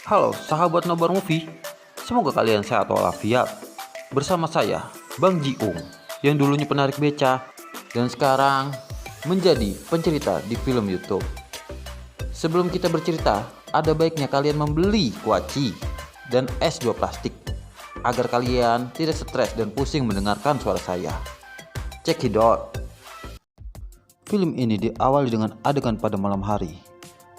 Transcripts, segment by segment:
Halo sahabat Nobar Movie, semoga kalian sehat walafiat. Bersama saya, Bang Jiung, yang dulunya penarik beca dan sekarang menjadi pencerita di film YouTube. Sebelum kita bercerita, ada baiknya kalian membeli kuaci dan es 2 plastik agar kalian tidak stres dan pusing mendengarkan suara saya. Check it out. Film ini diawali dengan adegan pada malam hari.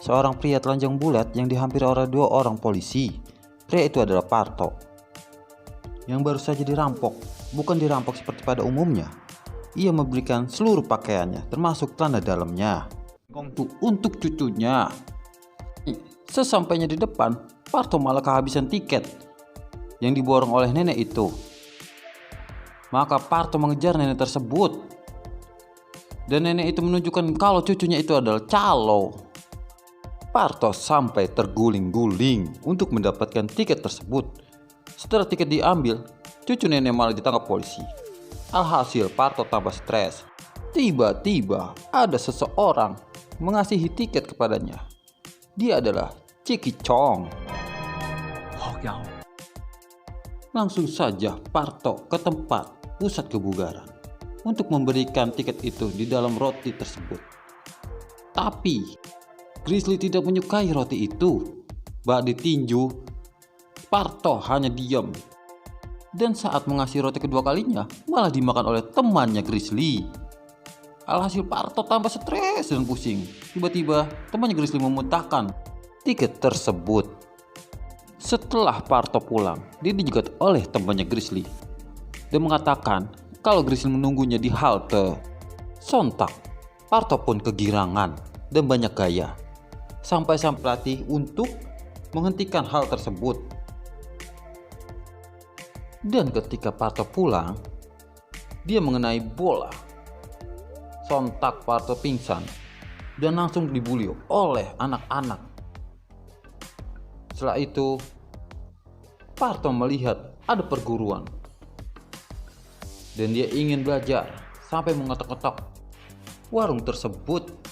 Seorang pria telanjang bulat yang dihampiri oleh 2 orang polisi. Pria itu adalah Parto, yang baru saja dirampok. Bukan dirampok seperti pada umumnya. Ia memberikan seluruh pakaiannya, termasuk celana dalamnya, untuk cucunya. Sesampainya di depan, Parto malah kehabisan tiket yang diborong oleh nenek itu. Maka Parto mengejar nenek tersebut, dan nenek itu menunjukkan kalau cucunya itu adalah calo. Parto sampai terguling-guling untuk mendapatkan tiket tersebut. Setelah tiket diambil, cucu nenek malah ditangkap polisi. Alhasil Parto tambah stres. Tiba-tiba ada seseorang mengasihi tiket kepadanya. Dia adalah Ciki Chong. Langsung saja Parto ke tempat pusat kebugaran untuk memberikan tiket itu di dalam roti tersebut. Tapi Grizzly tidak menyukai roti itu. Bak ditinju, Parto hanya diam. Dan saat mengasih roti kedua kalinya, malah dimakan oleh temannya Grizzly. Alhasil Parto tambah stres dan pusing. Tiba-tiba temannya Grizzly memuntahkan tiket tersebut. Setelah Parto pulang, dia dijegat oleh temannya Grizzly dan mengatakan kalau Grizzly menunggunya di halte. Sontak Parto pun kegirangan dan banyak gaya, sampai pelatih untuk menghentikan hal tersebut. Dan ketika Parto pulang, dia mengenai bola. Sontak Parto pingsan dan langsung dibully oleh anak-anak. Setelah itu, Parto melihat ada perguruan dan dia ingin belajar sampai mengetok-ketok warung tersebut.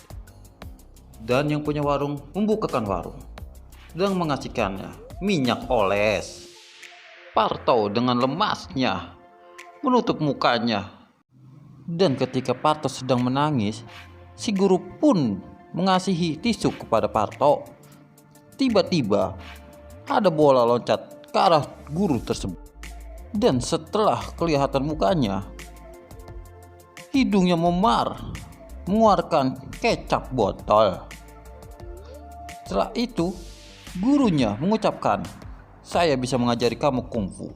Dan yang punya warung membukakan warung dan mengasihkannya minyak oles. Parto dengan lemasnya menutup mukanya. Dan ketika Parto sedang menangis, si guru pun mengasihi tisu kepada Parto. Tiba-tiba ada bola loncat ke arah guru tersebut. Dan setelah kelihatan mukanya, hidungnya memar, mengeluarkan kecap botol. Setelah itu, gurunya mengucapkan, "Saya bisa mengajari kamu kungfu."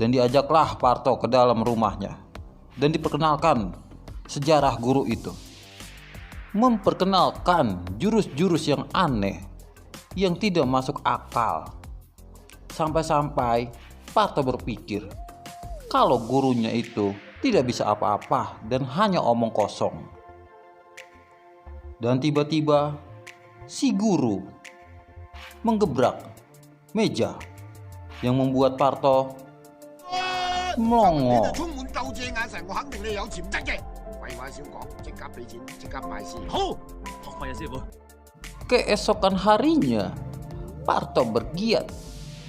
Dan diajaklah Parto ke dalam rumahnya dan diperkenalkan sejarah guru itu. Memperkenalkan jurus-jurus yang aneh yang tidak masuk akal. Sampai-sampai Parto berpikir kalau gurunya itu tidak bisa apa-apa dan hanya omong kosong. Dan tiba-tiba si guru menggebrak meja yang membuat Parto melongo. Keesokan harinya, Parto bergiat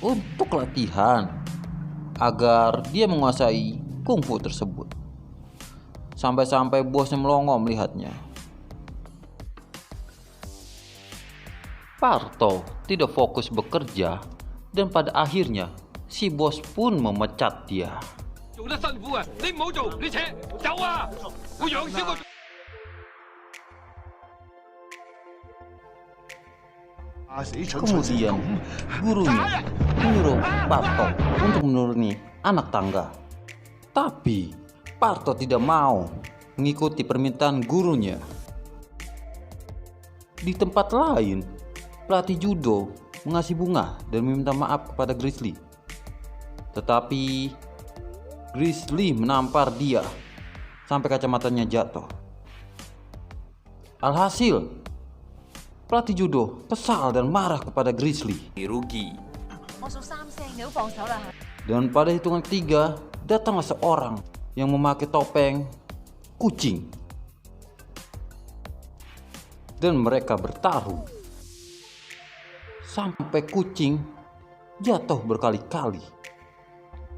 untuk latihan agar dia menguasai kungfu tersebut. Sampai-sampai bosnya melongo melihatnya. Parto tidak fokus bekerja dan pada akhirnya si bos pun memecat dia. Kemudian gurunya menyuruh Parto untuk menuruni anak tangga. Tapi Parto tidak mau mengikuti permintaan gurunya. Di tempat lain, pelatih judo mengasih bunga dan meminta maaf kepada Grizzly. Tetapi Grizzly menampar dia sampai kacamatanya jatuh. Alhasil, pelatih judo kesal dan marah kepada Grizzly. Rugi. Dan pada hitungan 3, datanglah seorang yang memakai topeng kucing. Dan mereka bertarung. sampai kucing jatuh berkali-kali,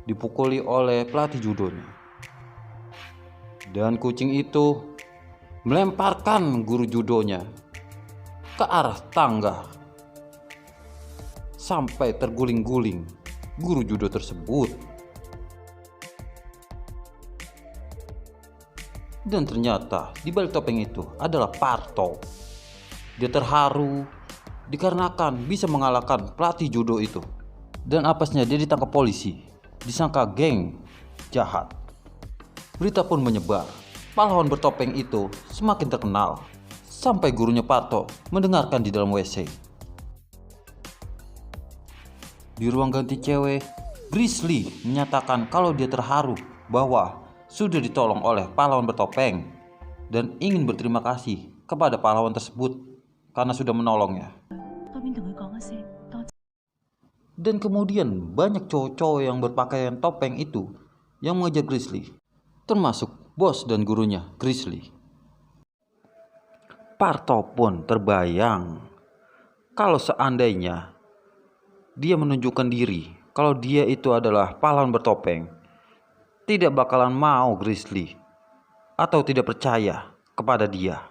dipukuli oleh pelatih judonya. Dan kucing itu melemparkan guru judonya ke arah tangga sampai terguling-guling guru judo tersebut. Dan ternyata di balik topeng itu adalah Parto. Dia terharu dikarenakan bisa mengalahkan pelatih judo itu. Dan apesnya dia ditangkap polisi, disangka geng jahat. Berita pun menyebar. Pahlawan bertopeng itu semakin terkenal sampai gurunya Parto mendengarkan di dalam WC. Di ruang ganti cewek, Grizzly menyatakan kalau dia terharu bahwa sudah ditolong oleh pahlawan bertopeng dan ingin berterima kasih kepada pahlawan tersebut karena sudah menolongnya. Dan kemudian banyak cowok-cowok yang berpakaian topeng itu yang mengejar Grizzly, termasuk bos dan gurunya Grizzly. Parto pun terbayang kalau seandainya dia menunjukkan diri kalau dia itu adalah pahlawan bertopeng, tidak bakalan mau Grizzly atau tidak percaya kepada dia.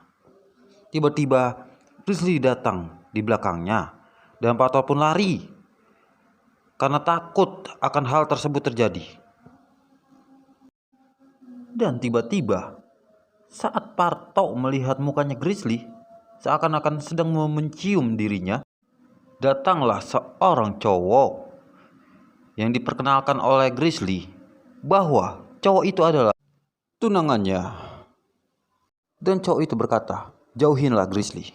Tiba-tiba Grizzly datang di belakangnya dan Parto pun lari karena takut akan hal tersebut terjadi. Dan tiba-tiba saat Parto melihat mukanya Grizzly seakan-akan sedang mencium dirinya, datanglah seorang cowok yang diperkenalkan oleh Grizzly bahwa cowok itu adalah tunangannya. Dan cowok itu berkata, "Jauhinlah Grizzly."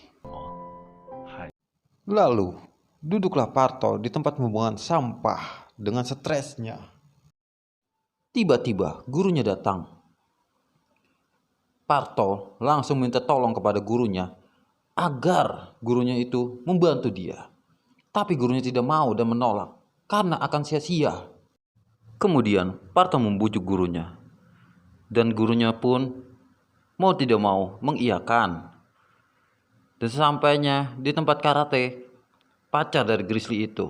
Lalu duduklah Parto di tempat pembuangan sampah dengan stresnya. Tiba-tiba gurunya datang. Parto langsung minta tolong kepada gurunya agar gurunya itu membantu dia. Tapi gurunya tidak mau dan menolak karena akan sia-sia. Kemudian Parto membujuk gurunya, dan gurunya pun mau tidak mau mengiyakan. Dan sesampainya di tempat karate, pacar dari Grizzly itu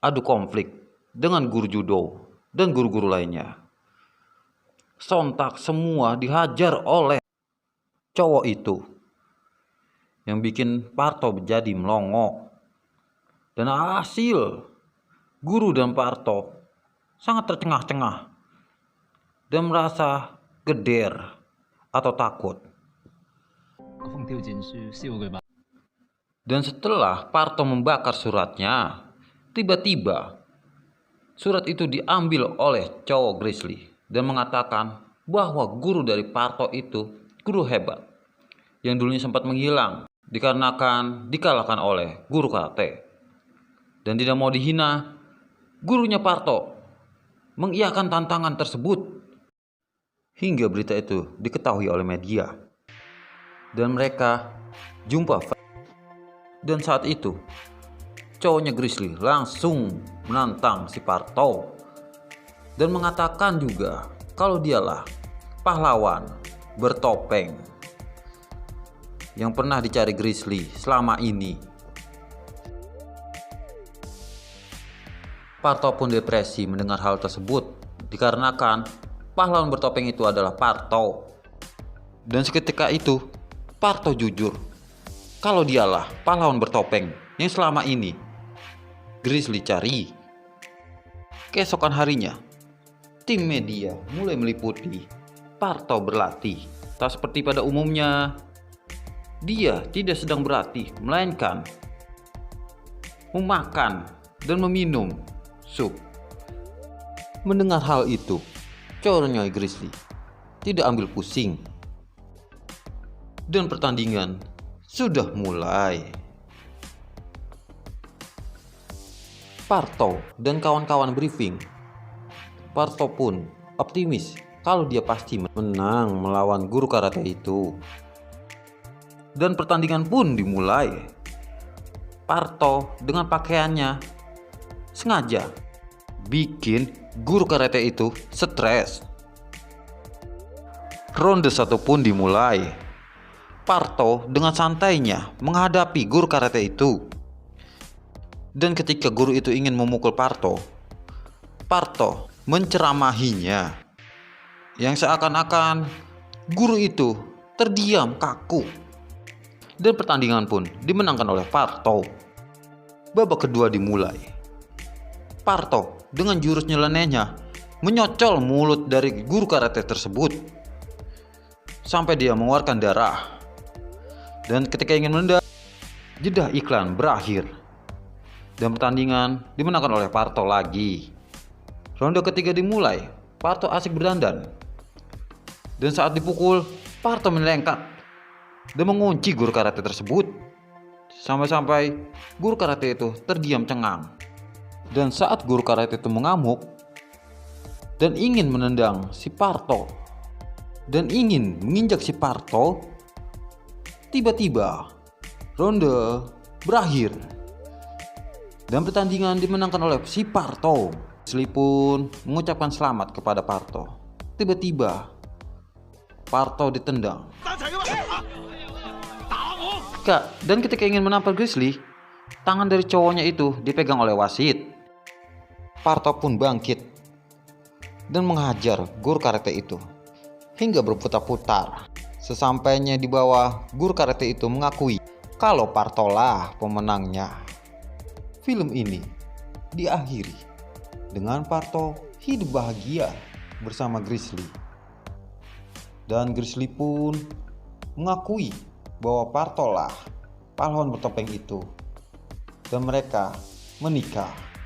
adu konflik dengan guru judo dan guru-guru lainnya. Sontak semua dihajar oleh cowok itu, yang bikin Parto menjadi melongo. Dan hasil, guru dan Parto sangat tercengah-cengah dan merasa geder atau takut. Dan setelah Parto membakar suratnya, tiba-tiba surat itu diambil oleh cowok Grizzly dan mengatakan bahwa guru dari Parto itu guru hebat yang dulunya sempat menghilang dikarenakan dikalahkan oleh guru karate. Dan tidak mau dihina, gurunya Parto mengiyakan tantangan tersebut hingga berita itu diketahui oleh media. Dan mereka jumpa. Dan saat itu cowoknya Grizzly langsung menantang si Parto dan mengatakan juga kalau dialah pahlawan bertopeng yang pernah dicari Grizzly selama ini. Parto pun depresi mendengar hal tersebut dikarenakan pahlawan bertopeng itu adalah Parto. Dan seketika itu Parto jujur kalau dialah pahlawan bertopeng yang selama ini Grizzly cari. Keesokan harinya tim media mulai meliputi Parto berlatih. Tak seperti pada umumnya, dia tidak sedang berlatih, melainkan memakan dan meminum sup. Mendengar hal itu, cowoknya Grizzly tidak ambil pusing. Dan pertandingan sudah mulai. Parto dan kawan-kawan briefing. Parto pun optimis kalau dia pasti menang melawan guru karate itu. Dan pertandingan pun dimulai. Parto dengan pakaiannya sengaja bikin guru karate itu stres. Ronde 1 pun dimulai. Parto dengan santainya menghadapi guru karate itu. Dan ketika guru itu ingin memukul Parto, Parto menceramahinya, yang seakan-akan guru itu terdiam kaku. Dan pertandingan pun dimenangkan oleh Parto. Babak kedua dimulai. Parto dengan jurus nyelenehnya menyocol mulut dari guru karate tersebut sampai dia mengeluarkan darah. Dan ketika ingin menendang, jeda iklan berakhir dan pertandingan dimenangkan oleh Parto lagi. Ronde ketiga dimulai. Parto asik berdandan, dan saat dipukul Parto melengkat dan mengunci guru karate tersebut. Sampai-sampai guru karate itu terdiam cengang. Dan saat guru karate itu mengamuk dan ingin menendang si Parto dan ingin menginjak si Parto, tiba-tiba ronde berakhir dan pertandingan dimenangkan oleh si Parto. Grizzly pun mengucapkan selamat kepada Parto. Tiba-tiba Parto ditendang. Dan ketika ingin menampar Grizzly, tangan dari cowoknya itu dipegang oleh wasit. Parto pun bangkit dan menghajar guru karate itu hingga berputar-putar. Sesampainya di bawah, guru karate itu mengakui kalau Parto lah pemenangnya. Film ini diakhiri dengan Parto hidup bahagia bersama Grizzly. Dan Grizzly pun mengakui bahwa Parto lah pahlawan bertopeng itu, dan mereka menikah.